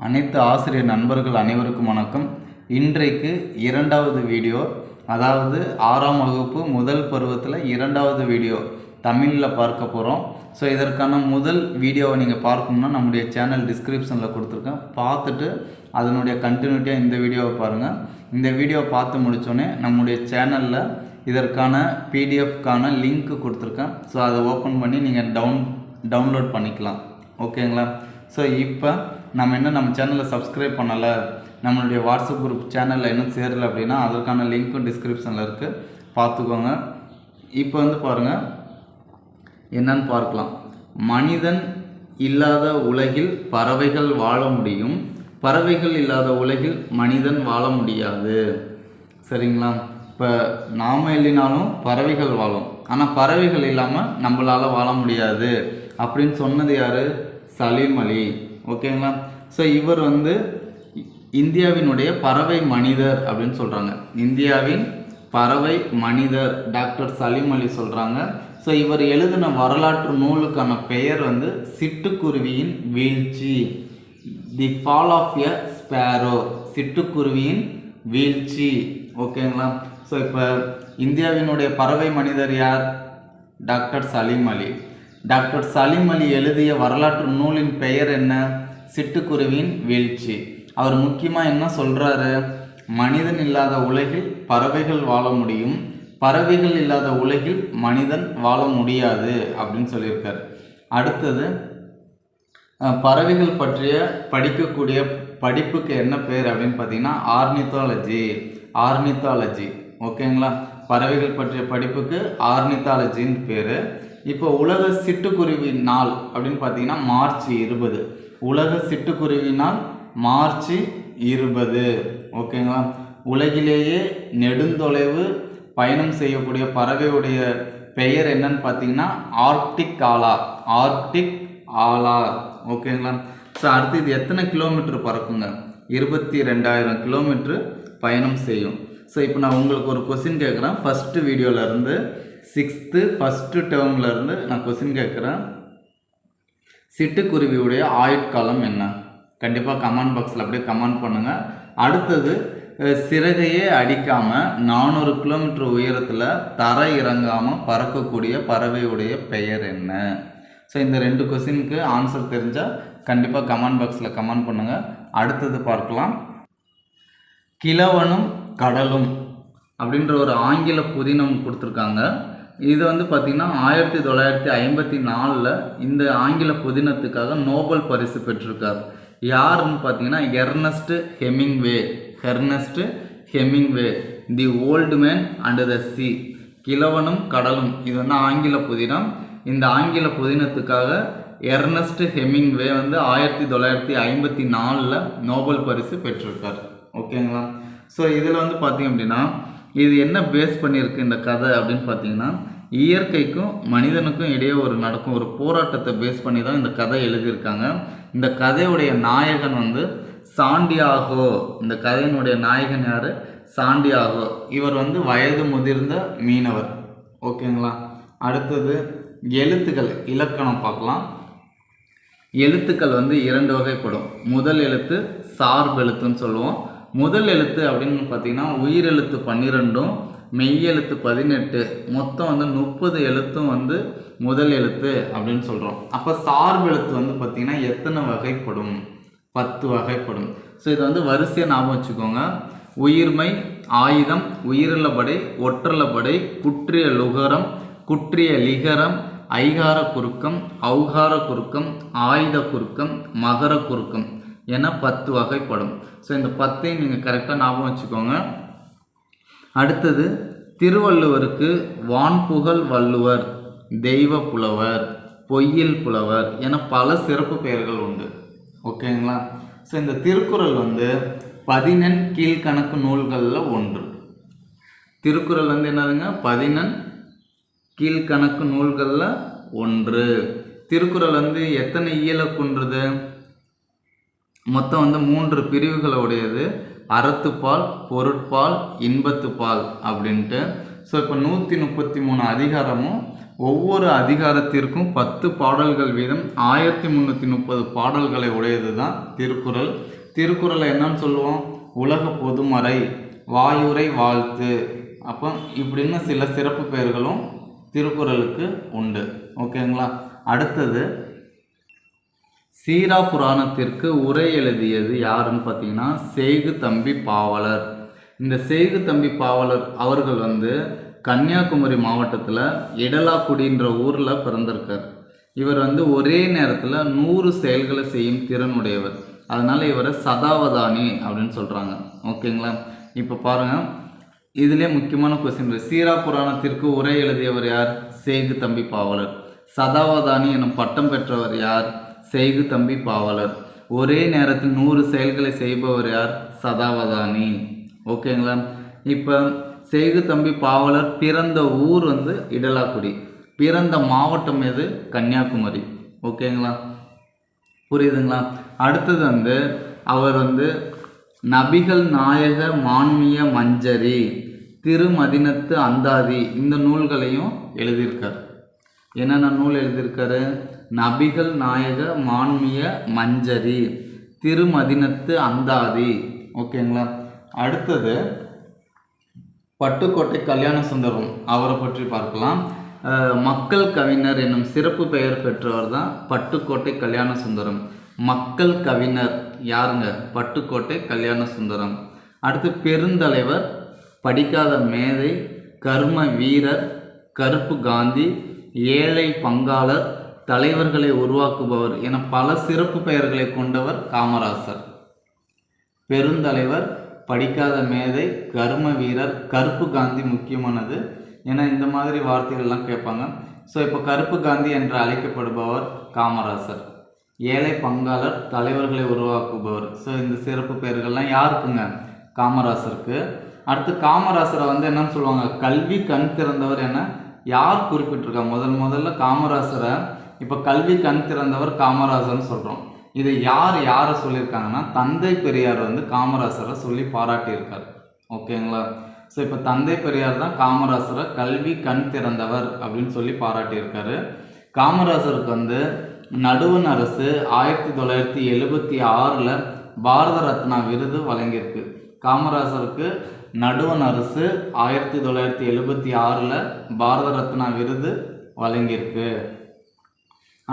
அனைத்து ஆசிரியர் நண்பர்கள் அனைவருக்கும் வணக்கம். இன்றைக்கு இரண்டாவது வீடியோ, அதாவது 6ஆம் வகுப்பு முதல் பருவத்தில் இரண்டாவது வீடியோ தமிழில் பார்க்க போகிறோம். ஸோ இதற்கான முதல் வீடியோவை நீங்கள் பார்க்கணுன்னா நம்முடைய சேனல் டிஸ்கிரிப்ஷனில் கொடுத்துருக்கேன். பார்த்துட்டு அதனுடைய கண்டினியூட்டியாக இந்த வீடியோவை பாருங்கள். இந்த வீடியோவை பார்த்து முடித்தோடனே நம்முடைய சேனலில் இதற்கான பிடிஎஃப்கான லிங்க் கொடுத்துருக்கேன். ஸோ அதை ஓப்பன் பண்ணி நீங்கள் டவுன்லோட் பண்ணிக்கலாம். ஓகேங்களா? ஸோ இப்போ நம்ம சேனலில் சப்ஸ்கிரைப் பண்ணலை, நம்மளுடைய வாட்ஸ்அப் குரூப் சேனலில் இன்னும் சேரலை அப்படின்னா அதற்கான லிங்க்கும் டிஸ்கிரிப்ஷனில் இருக்குது, பார்த்துக்கோங்க. இப்போ பாருங்கள், என்னன்னு பார்க்கலாம். மனிதன் இல்லாத உலகில் பறவைகள் வாழ முடியும், பறவைகள் இல்லாத உலகில் மனிதன் வாழ முடியாது. சரிங்களா? இப்போ நாம் இல்லைனாலும் பறவைகள் வாழும், ஆனால் பறவைகள் இல்லாமல் நம்மளால் வாழ முடியாது அப்படின்னு சொன்னது யார்? சலீம் அலி. ஓகேங்களா? ஸோ இவர் இந்தியாவினுடைய பறவை மனிதர் அப்படின்னு சொல்கிறாங்க. இந்தியாவின் பறவை மனிதர் டாக்டர் சலீம் அலி சொல்கிறாங்க. ஸோ இவர் எழுதின வரலாற்று நூலுக்கான பெயர் சிட்டுக்குருவியின் வீழ்ச்சி, தி ஃபால் ஆஃப் எ ஸ்பேரோ, சிட்டுக்குருவியின் வீழ்ச்சி. ஓகேங்களா? ஸோ இப்போ இந்தியாவினுடைய பறவை மனிதர் யார்? டாக்டர் சலீம் அலி. டாக்டர் சலீம் அலி எழுதிய வரலாற்று நூலின் பெயர் என்ன? சிட்டுக்குருவியின் வீழ்ச்சி. அவர் முக்கியமாக என்ன சொல்கிறாரு? மனிதன் இல்லாத உலகில் பறவைகள் வாழ முடியும், பறவைகள் இல்லாத உலகில் மனிதன் வாழ முடியாது அப்படின்னு சொல்லியிருக்காரு. அடுத்தது, பறவைகள் பற்றிய படிக்கக்கூடிய படிப்புக்கு என்ன பேர் அப்படின்னு பார்த்தீங்கன்னா ஆர்னித்தாலஜி. ஆர்னித்தாலஜி. ஓகேங்களா? பறவைகள் பற்றிய படிப்புக்கு ஆர்னித்தாலஜின்னு பேர். இப்போ உலக சிட்டுக்குருவி நாள் அப்படின்னு பார்த்தீங்கன்னா மார்ச் 20. உலக சிட்டுக்குருவி நாள் மார்ச் 20. ஓகேங்களா? உலகிலேயே நெடுந்தொலைவு பயணம் செய்யக்கூடிய பறவையுடைய பெயர் என்னன்னு பார்த்தீங்கன்னா ஆர்க்டிக் ஆலா. ஆர்க்டிக் ஆலா. ஓகேங்களா? ஸோ அடுத்து இது எத்தனை கிலோமீட்டர் பறக்குங்க? 22,000 கிலோமீட்டர் பயணம் செய்யும். ஸோ இப்போ நான் உங்களுக்கு ஒரு கொஸ்டின் கேட்குறேன். ஃபஸ்ட்டு வீடியோவிலேருந்து 6th ஃபஸ்ட்டு டேர்ம்லேருந்து நான் கொஸ்டின் கேட்குறேன். சிட்டுக்குருவியுடைய ஆயுட்காலம் என்ன? கண்டிப்பாக கமெண்ட் பாக்ஸில் அப்படியே கமெண்ட் பண்ணுங்கள். அடுத்தது, சிறகையே அடிக்காமல் 400 கிலோமீட்டர் உயரத்தில் தர இறங்காமல் பறக்கக்கூடிய பறவையுடைய பெயர் என்ன? ஸோ இந்த 2 கொஸ்டினுக்கு ஆன்சர் தெரிஞ்சால் கண்டிப்பாக கமெண்ட் பாக்ஸில் கமெண்ட் பண்ணுங்கள். அடுத்தது பார்க்கலாம். கிழவனும் கடலும் அப்படின்ற ஒரு ஆங்கில புதினம் கொடுத்துருக்காங்க. இது பார்த்திங்கன்னா 1954 இந்த ஆங்கில புதினத்துக்காக நோபல் பரிசு பெற்றிருக்கார். யாருன்னு பார்த்தீங்கன்னா Ernest Hemingway. Ernest Hemingway, the old man and the sea. கிழவனும் கடலும் இது ஆங்கில புதினம். இந்த ஆங்கில புதினத்துக்காக எர்னஸ்ட் ஹெமிங்வே 1954 நோபல் பரிசு பெற்றிருக்கார். ஓகேங்களா? ஸோ இதில் பார்த்தீங்க அப்படின்னா இது என்ன பேஸ் பண்ணியிருக்கு இந்த கதை அப்படின்னு பார்த்தீங்கன்னா இயற்கைக்கும் மனிதனுக்கும் இடையே நடக்கும் ஒரு போராட்டத்தை பேஸ் பண்ணி தான் இந்த கதை எழுதியிருக்காங்க. இந்த கதையுடைய நாயகன் சாண்டியாகோ. இந்த கதையினுடைய நாயகன் யார்? சாண்டியாகோ. இவர் வயது முதிர்ந்த மீனவர். ஓகேங்களா? அடுத்தது, எழுத்துக்கள் இலக்கணம் பார்க்கலாம். எழுத்துக்கள் 2 வகைப்படும். முதல் எழுத்து சார்பெழுத்துன்னு சொல்லுவோம். முதல் எழுத்து அப்படின்னு பார்த்தீங்கன்னா உயிரெழுத்து 12ம் மெய்யெழுத்து 18, மொத்தம் 30 எழுத்தும் முதல் எழுத்து அப்படின்னு சொல்கிறோம். அப்போ சார்பெழுத்து பார்த்தீங்கன்னா எத்தனை வகைப்படும்? 10 வகைப்படும். ஸோ இது வரிசையாக ஞாபகம் வச்சுக்கோங்க. உயிர்மை, ஆயுதம், உயிரிழபடை, ஒற்றலபடை, குற்றிய லுகரம், குற்றிய லிகரம், ஐகார குறுக்கம், ஔகார குறுக்கம், ஆயுத குறுக்கம், மகர குறுக்கம் என 10 வகைப்படும். ஸோ இந்த 10ஐயும் நீங்கள் கரெக்டாக ஞாபகம் வச்சுக்கோங்க. அடுத்தது, திருவள்ளுவருக்கு வான்புகழ் வள்ளுவர், தெய்வ புலவர், பொய்யில் புலவர் என பல சிறப்பு பெயர்கள் உண்டு. ஓகேங்களா? ஸோ இந்த திருக்குறள் 14 கீழ்கணக்கு நூல்களில் ஒன்று. திருக்குறள் என்னதுங்க? 14 கீழ்கணக்கு நூல்களில் ஒன்று. திருக்குறள் எத்தனை இயலை கொன்றது? மொத்தம் 3 பிரிவுகளை உடையது. அறத்துப்பால், பொருட்பால், இன்பத்துப்பால் அப்படின்ட்டு. ஸோ இப்போ 133 அதிகாரமும் ஒவ்வொரு அதிகாரத்திற்கும் 10 பாடல்கள் வீதம் 1330 பாடல்களை உடையது தான் திருக்குறள். திருக்குறளை என்னன்னு சொல்லுவோம்? உலக பொதுமறை, வாயுரை வாழ்த்து, அப்போ இப்படின்னு சில சிறப்பு பெயர்களும் திருக்குறளுக்கு உண்டு. ஓகேங்களா? அடுத்தது சீரா புராணத்திற்கு உரை எழுதியது யாருன்னு பார்த்தீங்கன்னா செய்கு தம்பி பாவலர். இந்த செய்கு தம்பி பாவலர் அவர்கள் வந்து கன்னியாகுமரி மாவட்டத்தில் இடலாக்குடின்ற ஊரில் பிறந்திருக்கார். இவர் வந்து ஒரே நேரத்தில் 100 செயல்களை செய்யும் திறனுடையவர். அதனால் இவரை சதாவதானி அப்படின்னு சொல்கிறாங்க. ஓகேங்களா? இப்போ பாருங்கள், இதிலே முக்கியமான கொஸ்டின். சீரா புராணத்திற்கு உரை எழுதியவர் யார்? செய்கு தம்பி பாவலர். சதாவதானி எனும் பட்டம் பெற்றவர் யார்? செய்கு தம்பி பாவலர். ஒரே நேரத்தில் 100 செயல்களை செய்பவர் யார்? சதாவதானி. ஓகேங்களா? இப்போ செய்கு தம்பி பாவலர் பிறந்த ஊர் வந்து இடலாக்குடி, பிறந்த மாவட்டம் எது? கன்னியாகுமரி. ஓகேங்களா? புரியுதுங்களா? அடுத்தது வந்து அவர் வந்து நபிகள் நாயக மான்மிய மஞ்சரி, திருமதினத்து அந்தாதி இந்த நூல்களையும் எழுதியிருக்கார். என்னென்ன நூல் எழுதியிருக்காரு? நபிகள் நாயக மான்மிய மஞ்சரி, திருமதினத்து அந்தாதி. ஓகேங்களா? அடுத்தது பட்டுக்கோட்டை கல்யாண சுந்தரம், அவரை பற்றி பார்க்கலாம். மக்கள் கவிஞர் என்னும் சிறப்பு பெயர் பெற்றவர் தான் பட்டுக்கோட்டை கல்யாண சுந்தரம். மக்கள் கவிஞர் யாருங்க? பட்டுக்கோட்டை கல்யாண சுந்தரம். அடுத்து பெருந்தலைவர், படிக்காத மேதை, கர்ம வீரர், கருப்பு காந்தி, ஏழை பங்காளர், தலைவர்களை உருவாக்குபவர் என பல சிறப்பு பெயர்களை கொண்டவர் காமராசர். பெருந்தலைவர், படிக்காத மேதை, கர்ம வீரர், கருப்பு காந்தி முக்கியமானது. ஏன்னா இந்த மாதிரி வார்த்தைகள்லாம் கேட்பாங்க. ஸோ இப்போ கருப்பு காந்தி என்று அழைக்கப்படுபவர் காமராசர். ஏழை பங்காளர், தலைவர்களை உருவாக்குபவர். ஸோ இந்த சிறப்பு பெயர்கள்லாம் யாருக்குங்க? காமராசருக்கு. அடுத்து காமராசரை வந்து என்னன்னு சொல்லுவாங்க? கல்வி கண் திறந்தவர் என யார் குறிப்பிட்டிருக்கா? முதல்ல காமராசரை இப்போ கல்வி கண் திறந்தவர் காமராசர்னு சொல்கிறோம். இதை யாரை சொல்லியிருக்காங்கன்னா தந்தை பெரியார் வந்து காமராசரை சொல்லி பாராட்டியிருக்கார். ஓகேங்களா? ஸோ இப்போ தந்தை பெரியார் தான் காமராசரை கல்வி கண் திறந்தவர் அப்படின்னு சொல்லி பாராட்டியிருக்காரு. காமராசருக்கு வந்து நடுவண் அரசு 1976 பாரத ரத்னா விருது வழங்கியிருக்கு. காமராசருக்கு நடுவண் அரசு 1976 பாரத ரத்னா விருது வழங்கியிருக்கு.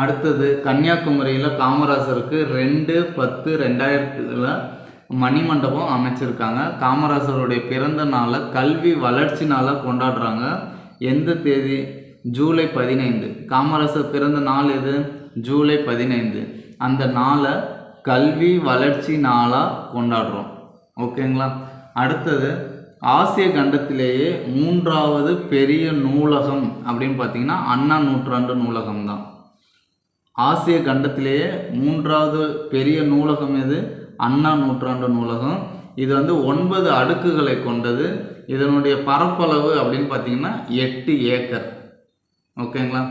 அடுத்தது கன்னியாகுமரியில் காமராசருக்கு 2/10/2000 மணிமண்டபம் அமைச்சிருக்காங்க. காமராசருடைய பிறந்த நாளை கல்வி வளர்ச்சி நாளாக கொண்டாடுறாங்க. எந்த தேதி? ஜூலை 15. காமராசர் பிறந்த நாள் எது? ஜூலை 15. அந்த நாளை கல்வி வளர்ச்சி நாளாக கொண்டாடுறோம். ஓகேங்களா? அடுத்தது ஆசிய கண்டத்திலேயே 3வது பெரிய நூலகம் அப்படின்னு பார்த்தீங்கன்னா அண்ணா நூற்றாண்டு நூலகம் தான். ஆசிய கண்டத்திலேயே 3வது பெரிய நூலகம் எது? அண்ணா நூற்றாண்டு நூலகம். இது வந்து 9 அடுக்குகளை கொண்டது. இதனுடைய பரப்பளவு அப்படின்னு பார்த்தீங்கன்னா 8 ஏக்கர். ஓகேங்களா?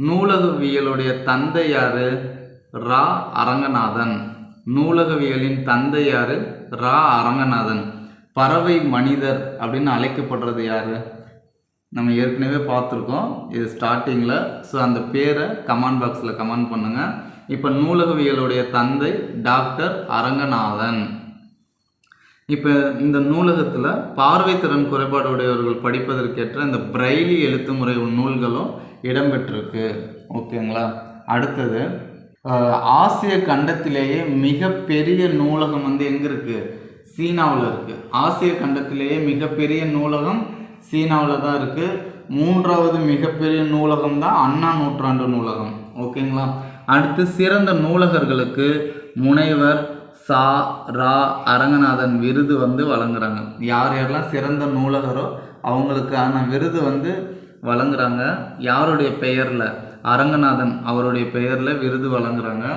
நூலகவியலுடைய தந்தை யாரு? ரா அரங்கநாதன். நூலகவியலின் தந்தை யாரு? ரா அரங்கநாதன். பறவை மனிதர் அப்படின்னு அழைக்கப்படுறது யாரு? நம்ம ஏற்கனவே பார்த்துருக்கோம் இது ஸ்டார்டிங்கில். ஸோ அந்த பேரை கமெண்ட் பாக்ஸில் கமெண்ட் பண்ணுங்கள். இப்போ நூலகவியலுடைய தந்தை டாக்டர் அரங்கநாதன். இப்போ இந்த நூலகத்தில் பார்வைத்திறன் குறைபாடுடையவர்கள் படிப்பதற்கேற்ற இந்த பிரெய்லி எழுத்து முறை நூல்களும் இடம்பெற்றிருக்கு. ஓகேங்களா? அடுத்தது ஆசிய கண்டத்திலேயே மிகப்பெரிய நூலகம் வந்து எங்கே இருக்குது? சீனாவில் இருக்குது. ஆசிய கண்டத்திலேயே மிகப்பெரிய நூலகம் சீனாவில் தான் இருக்குது. 3வது மிகப்பெரிய நூலகம் தான் அண்ணா நூற்றாண்டு நூலகம். ஓகேங்களா? அடுத்து சிறந்த நூலகர்களுக்கு முனைவர் சா ரா அரங்கநாதன் விருது வந்து வழங்குறாங்க. யாரெல்லாம் சிறந்த நூலகரோ அவங்களுக்கான விருது வந்து வழங்குறாங்க. யாருடைய பெயரில்? அரங்கநாதன் அவருடைய பெயரில் விருது வழங்குறாங்க.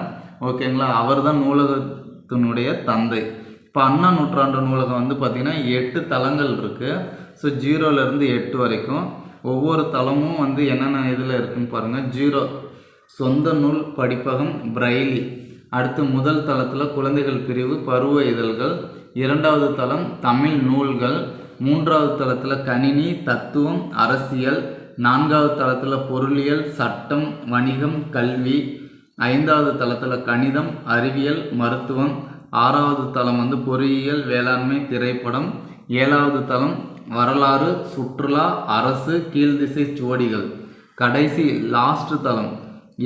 ஓகேங்களா? அவர் தான் நூலகத்தினுடைய தந்தை. இப்போ அண்ணா நூற்றாண்டு நூலகம் வந்து பார்த்திங்கன்னா 8 தளங்கள் இருக்குது. ஸோ 0லேருந்து 8 வரைக்கும் ஒவ்வொரு தளமும் வந்து என்னென்ன இதில் இருக்குதுன்னு பாருங்கள். 0 சொந்த நூல் படிப்பகம் பிரெய்லி. அடுத்து முதல் தளத்தில் குழந்தைகள் பிரிவு பருவ இதழ்கள். 2வது தளம் தமிழ் நூல்கள். 3வது தளத்தில் கணினி, தத்துவம், அரசியல், 4வது தளத்தில் பொருளியல், சட்டம், வணிகம், கல்வி. 5வது தளத்தில் கணிதம், அறிவியல், மருத்துவம். 6வது தளம் வந்து பொறியியல், வேளாண்மை, திரைப்படம். 7வது தளம் வரலாறு, சுற்றுலா, அரசு, கீழ்திசை சுவடிகள். கடைசி லாஸ்ட் தளம்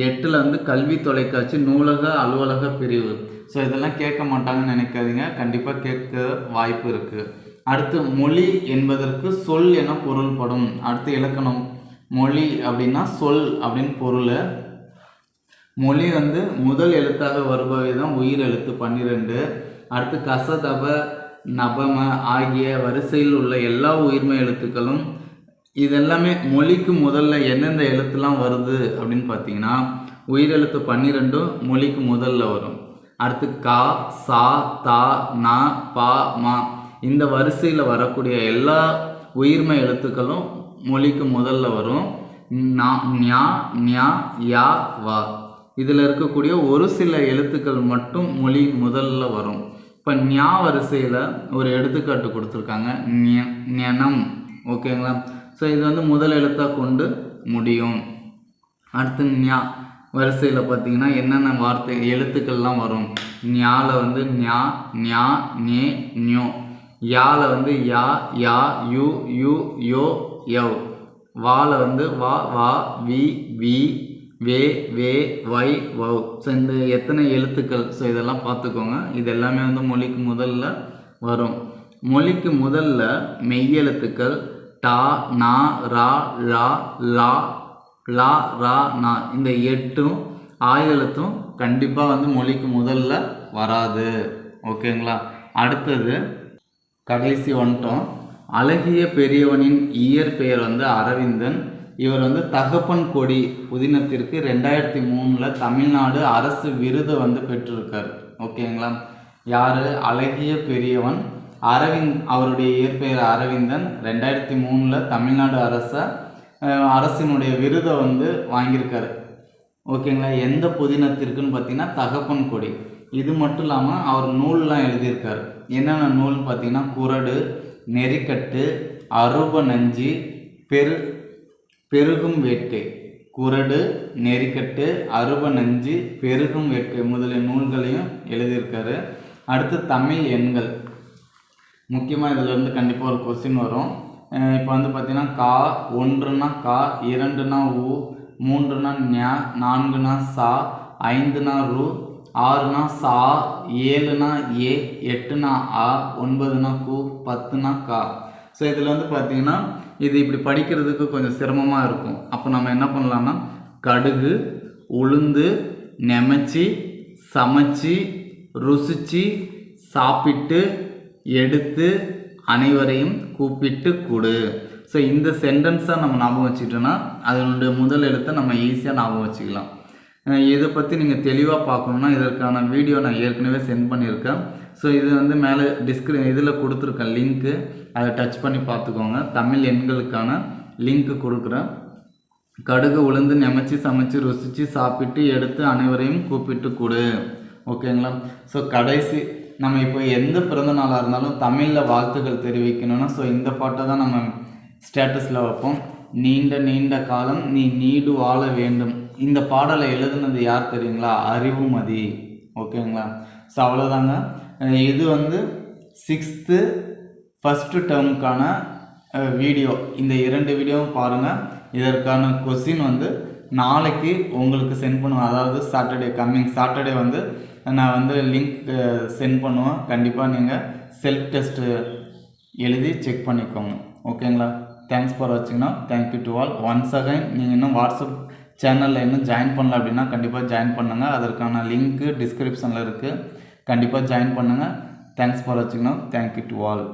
8ல் வந்து கல்வி, தொலைக்காட்சி, நூலக, அலுவலக பிரிவு. ஸோ இதெல்லாம் கேட்க மாட்டாங்கன்னு நினைக்காதீங்க, கண்டிப்பாக கேட்க வாய்ப்பு இருக்குது. அடுத்து மொழி என்பதற்கு சொல் என பொருள்படும். அடுத்து இலக்கணம். மொழி அப்படின்னா சொல் அப்படின்னு பொருள். மொழி வந்து முதல் எழுத்தாக வருபவை தான் உயிர் எழுத்து 12. அடுத்து கச, தப, நபம ஆகிய வரிசையில் உள்ள எல்லா உயிர்மை எழுத்துக்களும். இதெல்லாமே மொழிக்கு முதல்ல எந்தெந்த எழுத்துலாம் வருது அப்படின்னு பார்த்தீங்கன்னா உயிரெழுத்து 12 மொழிக்கு முதல்ல வரும். அடுத்து கா, சா, தா, நா, பா, மா இந்த வரிசையில் வரக்கூடிய எல்லா உயிர்மை எழுத்துக்களும் மொழிக்கு முதல்ல வரும். ஞா, ஞா, யா, வா இதில் இருக்கக்கூடிய ஒரு சில எழுத்துக்கள் மட்டும் மொழி முதல்ல வரும். இப்போ ஞா வரிசையில் ஒரு எடுத்துக்காட்டு கொடுத்துருக்காங்க, ஞனம். ஓகேங்களா? ஸோ இது வந்து முதல் எழுத்தாக கொண்டு முடியும். அடுத்து ஞா வரிசையில் பார்த்தீங்கன்னா என்னென்ன வார்த்தை எழுத்துக்கள்லாம் வரும். ஞால வந்து ஞா, ஞா, நே, ஞோ. யால வந்து யா, யா, யு, யு, யோ, யவ். வால வந்து வா, வா, வி, வி, வே, வே, வை, வவ். ஸோ இந்த எத்தனை எழுத்துக்கள், ஸோ இதெல்லாம் பார்த்துக்கோங்க. இது எல்லாமே வந்து மொழிக்கு முதல்ல வரும். மொழிக்கு முதல்ல மெய்யெழுத்துக்கள் டா, நா, ரா, லா, லா, லா, ரா, நா இந்த 8ம் ஆயுதெழுத்தும் கண்டிப்பாக வந்து மொழிக்கு முதல்ல வராது. ஓகேங்களா? அடுத்தது கடைசி வந்துட்டோம். அழகிய பெரியவனின் இயற்பெயர் வந்து அரவிந்தன். இவர் வந்து தகப்பன் கொடி புதினத்திற்கு 2003 தமிழ்நாடு அரசு விருது வந்து பெற்றிருக்கார். ஓகேங்களா? யார்? அழகிய பெரியவன் அரவிந்த். அவருடைய இயற்பெயர் அரவிந்தன். 2003 தமிழ்நாடு அரசினுடைய விருதை வந்து வாங்கியிருக்காரு. ஓகேங்களா? எந்த புதினத்திற்குன்னு பார்த்தீங்கன்னா தகப்பன் கொடி. இது மட்டும் இல்லாமல் அவர் நூல்லாம் எழுதியிருக்காரு. என்னென்ன நூல்னு பார்த்தீங்கன்னா குறடு, நெறிக்கட்டு, அருப நஞ்சு, பெருகும் வேட்கை. குறடு, நெறிக்கட்டு, அருப நஞ்சு, பெருகும் வேட்கை முதலிய நூல்களையும் எழுதியிருக்காரு. அடுத்து தமிழ் எண்கள். முக்கியமாக இதில் இருந்து கண்டிப்பாக ஒரு கொஸ்டின் வரும். இப்போ வந்து பார்த்தீங்கன்னா கா, 1னா கா, 2னா ஊ, 3னா ஞா, 4னா சா, 5னா ரு, 6னா சா, 7னா ஏ, 8னா ஆ, 9னா கு, 10னா கா. ஸோ இதில் வந்து பார்த்தீங்கன்னா இது இப்படி படிக்கிறதுக்கு கொஞ்சம் சிரமமாக இருக்கும். அப்போ நம்ம என்ன பண்ணலாம்னா கடுகு, உளுந்து, நெமச்சி, சமைச்சி, ருசிச்சு, சாப்பிட்டு, எடுத்து, அனைவரையும் கூப்பிட்டு கொடு. ஸோ இந்த சென்டென்ஸாக நம்ம ஞாபகம் வச்சுக்கிட்டோன்னா அதனுடைய முதல் எழுத்தை நம்ம ஈஸியாக ஞாபகம் வச்சுக்கலாம். இதை பற்றி நீங்கள் தெளிவாக பார்க்கணுன்னா இதற்கான வீடியோ நான் ஏற்கனவே சென்ட் பண்ணியிருக்கேன். ஸோ இது வந்து மேலே இதில் கொடுத்துருக்கேன் லிங்க்கு, அதை டச் பண்ணி பார்த்துக்கோங்க. தமிழ் எண்களுக்கான லிங்க்கு கொடுக்குறேன். கடுகு, உளுந்து, நெமச்சி, சமைச்சு, ருசிச்சு, சாப்பிட்டு, எடுத்து, அனைவரையும் கூப்பிட்டு கொடு. ஓகேங்களா? ஸோ கடைசி நம்ம இப்போ எந்த பிறந்த நாளாக இருந்தாலும் தமிழில் வாழ்த்துக்கள் தெரிவிக்கணும்னா ஸோ இந்த பாட்டை தான் நம்ம ஸ்டேட்டஸில் வைப்போம். நீண்ட நீண்ட காலம் நீ நீடு வாழ வேண்டும். இந்த பாடலை எழுதுனது யார் தெரியுங்களா? அறிவுமதி. ஓகேங்களா? ஸோ அவ்வளோதாங்க. இது வந்து 6th ஃபஸ்ட்டு டேர்முக்கான வீடியோ. இந்த 2 வீடியோவும் பாருங்கள். இதற்கான கொஸ்டின் வந்து நாளைக்கு உங்களுக்கு சென்ட் பண்ணுவேன். அதாவது கம்மிங் சாட்டர்டே வந்து நான் வந்து லிங்க் சென்ட் பண்ணுவேன். கண்டிப்பாக நீங்கள் செல்ஃப் டெஸ்ட்டு எழுதி செக் பண்ணிக்கோங்க. ஓகேங்களா? தேங்க்ஸ் ஃபார் வாட்சிங்னா thank you to all. Once again நீங்கள் இன்னும் வாட்ஸ்அப் சேனலில் இன்னும் ஜாயின் பண்ணல அப்படின்னா கண்டிப்பாக ஜாயின் பண்ணுங்கள். அதற்கான லிங்க்கு டிஸ்கிரிப்ஷனில் இருக்குது. கண்டிப்பாக ஜாயின் பண்ணுங்கள். தேங்க்ஸ் ஃபார் வாட்சிங்னா தேங்க்யூ டு ஆல்.